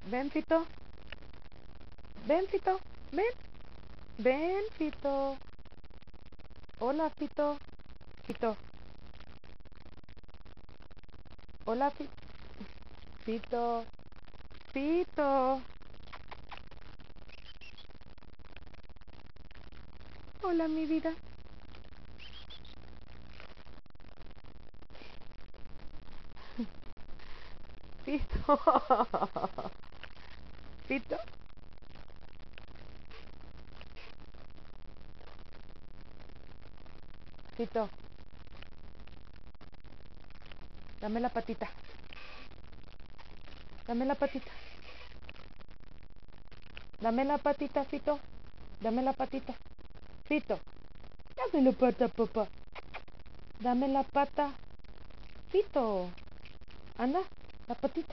Ven, Fito. Ven, Fito. Ven. Ven, Fito. Hola, Fito. Fito. Hola, Fito. Fito. Hola, mi vida. Fito. Fito. Fito. Dame la patita. Dame la patita. Dame la patita, Fito. Dame la patita. Fito. Dame la pata, papá. Dame la pata. Fito. Anda, la patita.